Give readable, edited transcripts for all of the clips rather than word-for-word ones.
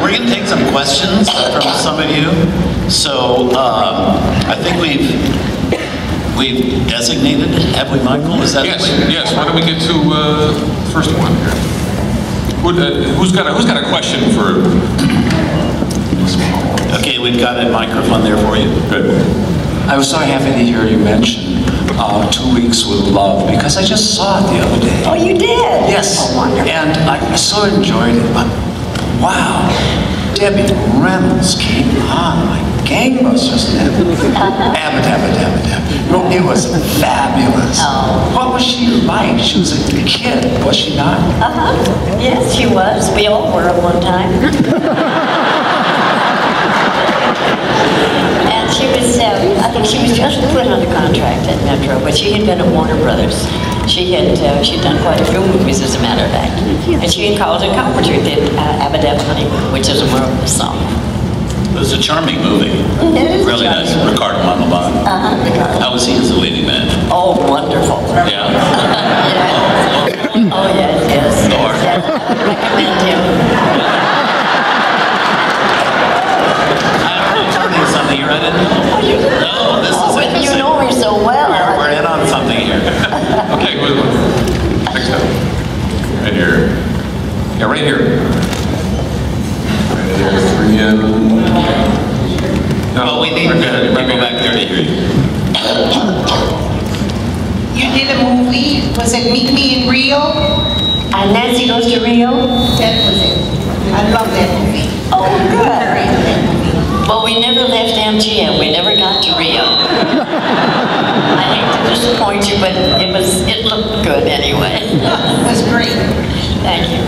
we're going to take some questions from some of you. So I think we've designated, have we, Michael? Is that yes? Yes. Why don't we get to first one here? Who's got a question for? Okay, we've got a microphone there for you. Good. I was so happy to hear you mention 2 Weeks with Love, because I just saw it the other day. Oh, you did? Yes. Oh, wonderful. And I so enjoyed it, but wow, Debbie Reynolds came on like gangbusters. No, it was fabulous. Oh. What was she like? She was a kid, was she not? Yes, she was. We all were at one time. And she was, I think she was just put under contract at Metro, but she had been at Warner Brothers. She'd done quite a few movies, as a matter of fact. And she and Carlton Carpenter did Abadab Honeymoon, which is a marvelous song. It was a charming movie. It is really nice. Ricardo Montalban. How was he as a leading man? Oh, wonderful. Yeah. Oh, yes, yes. Lord. Yes, I would recommend him. I'm learning something here I didn't know. Oh, you didn't? No, this is interesting. You know me so well. We're in on something here. Okay, next up. Right here. Yeah, right here. Right there. Well, we need to go back there to hear you. You did a movie, was it Meet Me in Rio? And Nancy Goes to Rio? That was it. I love that movie. Oh, good. Well, we never left MGM. We never got to Rio. I hate to disappoint you, but it looked good anyway. It was great. Thank you.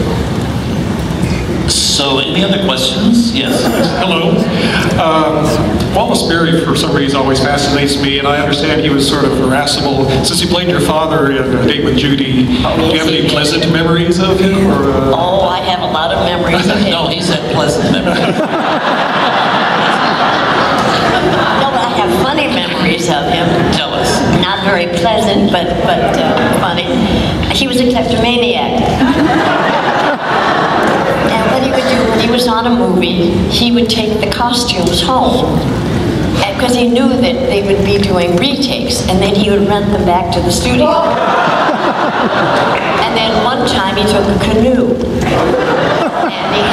So, any other questions? Yes. Hello. Wallace Beery, for some reason, always fascinates me, and I understand he was sort of irascible. Since he played your father in A Date with Judy, do you have any pleasant memories of him? Or, Oh, I have a lot of memories of him. No, he said pleasant memories. No, I have funny memories of him. Tell us. Not very pleasant, but funny. He was a kleptomaniac. And what he would do when he was on a movie, he would take the costumes home. Because he knew that they would be doing retakes, and then he would rent them back to the studio. And then one time he took a canoe.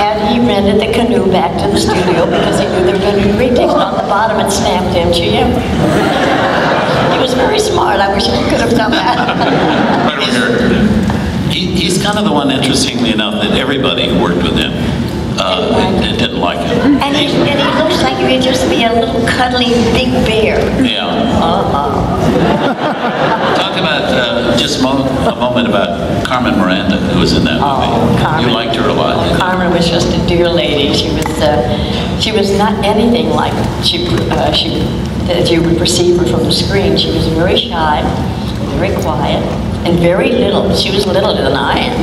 And he rented the canoe back to the studio because he knew they were going to do retakes. On the bottom it stamped MGM. He was very smart. I wish I could have done that. Right over here. He's kind of the one, interestingly enough, that everybody who worked with him didn't like him. And he looks like he would just be a little cuddly big bear. Yeah. Talk about just a moment about Carmen Miranda, who was in that movie. Oh, Carmen. You liked her a lot. Oh, Carmen was just a dear lady. She was not anything like that you would perceive her from the screen. She was very shy, very quiet, and very little. She was littler than I am.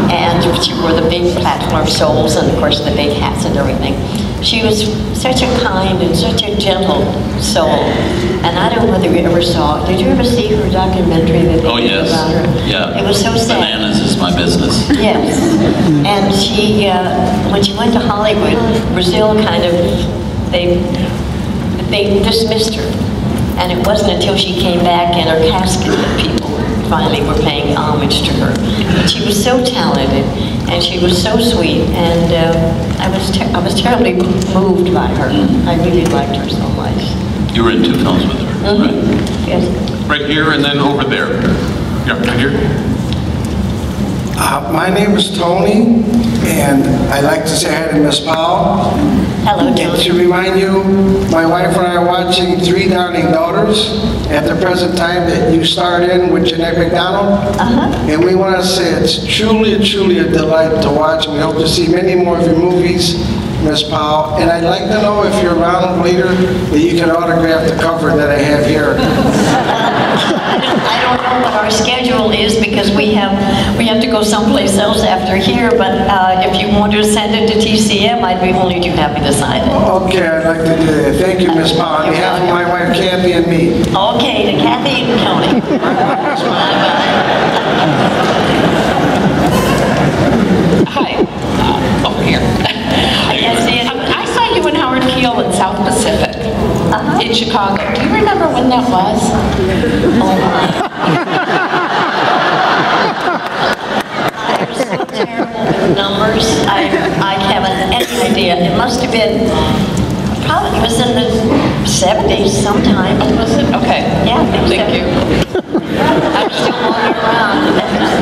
And she wore the big platform soles and, of course, the big hats and everything. She was such a kind and such a gentle soul. And I don't know whether you ever saw it. Did you ever see her documentary that they did about her? Yeah. It was so sad. Bananas is my business. Yes. And she, when she went to Hollywood, Brazil kind of, they dismissed her. And it wasn't until she came back in her casket that people finally were paying homage to her. But she was so talented, and she was so sweet, and I was terribly moved by her. I really liked her so much. You were in 2 films with her, right? Yes. Right here and then over there. Yeah, right here. My name is Tony, and I'd like to say hi to Miss Powell. Hello, And Tony. to remind you, my wife and I are watching 3 Darling Daughters at the present time that you starred in with Jeanette McDonald. And we want to say it's truly a delight to watch. We hope to see many more of your movies, Miss Powell. And I'd like to know if you're around later that you can autograph the cover that I have here. I don't know what our schedule is because we have to go someplace else after here, but if you want to send it to TCM, I'd be only too happy to sign it. Okay, I'd like to do that. Thank you, Miss Powell. On behalf of my wife, Kathy, and me. Okay, to Kathy and Tony. Hi, over here. I guess in Chicago. Do you remember when that was? Oh my. I'm so terrible with numbers. I haven't any idea. It must have been, probably it was in the 70s sometime. Was it? Okay. Yeah, I think Thank so. you. I'm still walking around.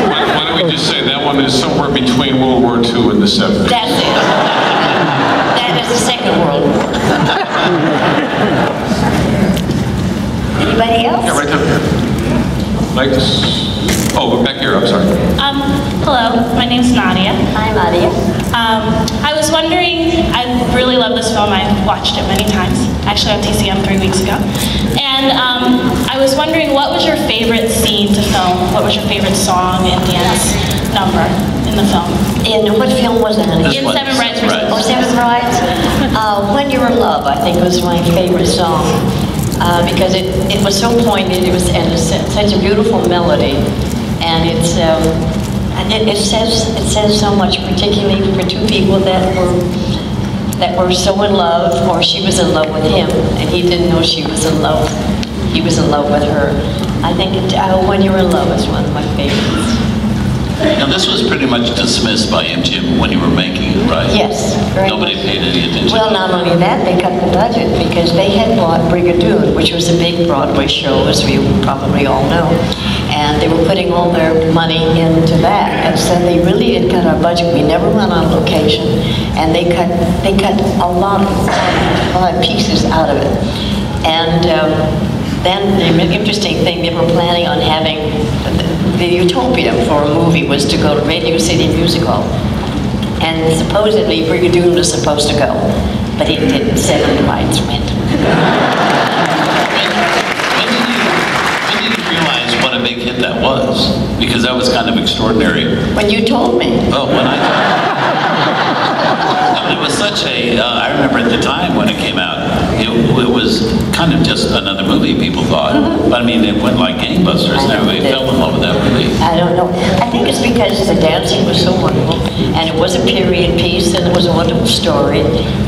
Why don't we just say that one is somewhere between World War II and the 70s? That's it. That is the Second World War. Anybody else? Yeah, right there. Like this. Oh, back here, I'm sorry. Hello, my name's Nadia. Hi, Nadia. I was wondering, I really love this film. I've watched it many times, actually on TCM 3 weeks ago. And I was wondering, what was your favorite scene to film? What was your favorite song and dance number in the film? In what film was that? In Seven Brides for Oh, Seven Brides? When You Were in Love, I think, was my favorite song. Because it was so poignant, and it's such a beautiful melody. And it says so much, particularly for two people that were so in love, or she was in love with him, and he didn't know she was in love. He was in love with her. I think When You Were in Love is one of my favorites. Now, this was pretty much dismissed by MGM when you were making it, right? Yes. Very Nobody much. paid any attention. Well, not only that, they cut the budget because they had bought Brigadoon, which was a big Broadway show, as we probably all know. And they were putting all their money into that. And so they really did cut our budget. We never went on location. And they cut a lot of pieces out of it. And then the interesting thing, they were planning on having the utopia for a movie was to go to Radio City Music Hall. And supposedly Brigadoon was supposed to go, but it didn't. Seven Brides went. When did you realize what a big hit that was? Because that was kind of extraordinary. When you told me. Oh, when it was such a, I remember at the time when it came out, it was kind of just another movie, people thought. But I mean, it went like gangbusters and everybody fell in love with that movie. I don't know. I think it's because the dancing was so wonderful, and it was a period piece, and it was a wonderful story.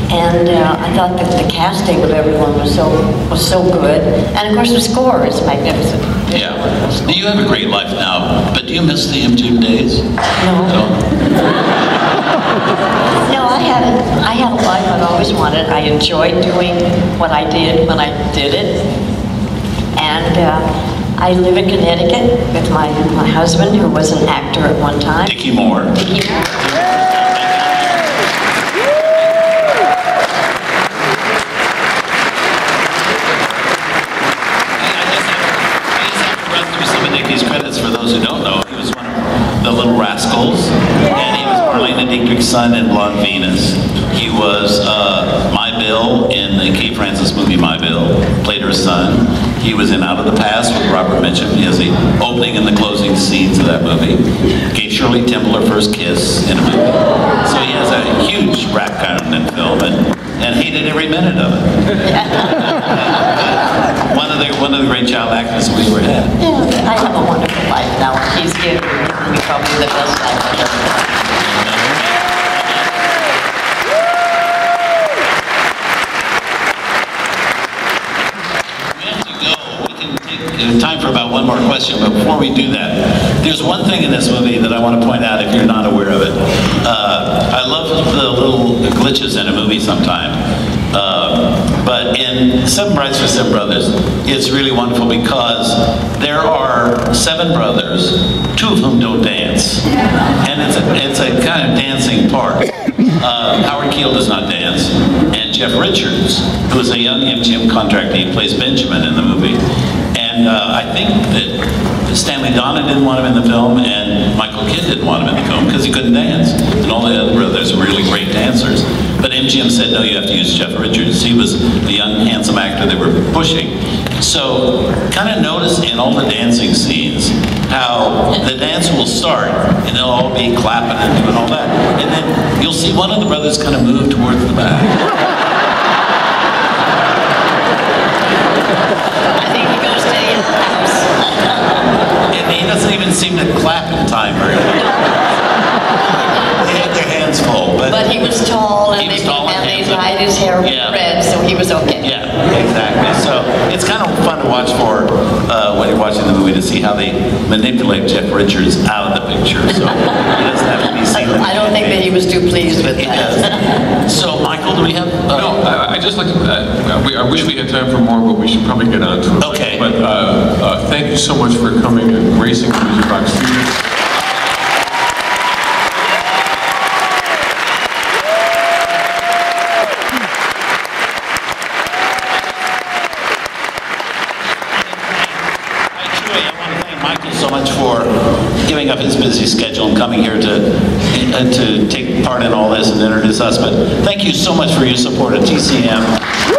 And I thought that the casting of everyone was so good. And of course, the score is magnificent. Yeah. You have a great life now, but do you miss the MGM days? No. No, I haven't. I had a life I've always wanted. I enjoyed doing what I did when I did it. And I live in Connecticut with my husband, who was an actor at one time. Dickie Moore. Dickie Moore. These credits for those who don't know. He was one of the Little Rascals, and he was Marlene Dietrich's son in Blonde Venus. He was My Bill in the Kate Francis movie My Bill, played her son. He was in Out of the Past with Robert Mitchum. He has the opening and the closing scenes of that movie. Gave Shirley Temple her first kiss in a movie. So he has a huge rap content film and hated every minute of it. One of the great child actors we ever had. Yeah, I have a wonderful life now. He's given me probably the best life I've ever had. We have to go. We can take time for about one more question, but before we do that, there's one thing in this movie that I want to point out if you're not aware of it. I love the little glitches in a movie sometime. But in Seven Brides for Seven Brothers, it's really wonderful because there are 7 brothers, 2 of whom don't dance. And it's a kind of dancing part. Howard Keel does not dance. And Jeff Richards, who is a young MGM contractee, plays Benjamin in the movie. And I think that Stanley Donen didn't want him in the film, and Michael Kidd didn't want him in the film because he couldn't dance. And all the other brothers were really great dancers. But MGM said, no, you have to use Jeff Richards. He was the young, handsome actor they were pushing. So kind of notice in all the dancing scenes how the dance will start, and they'll all be clapping and doing all that. And then you'll see one of the brothers kind of move towards the back. I think he goes to the house. And he doesn't even seem to clap in time very well. They had their hands full. But he was tall, and they dyed his hair red, so he was okay. Yeah, exactly. So watch for when you're watching the movie to see how they manipulate Jeff Richards out of the picture. So he doesn't have to be seen. I don't think that he was too pleased with that. So, Michael, do we have... No, I just like to, I wish we had time for more, but we should probably get on to it. Okay. But thank you so much for coming and gracing the Music Box Studios. So much for giving up his busy schedule and coming here to take part in all this and introduce us. But thank you so much for your support of TCM.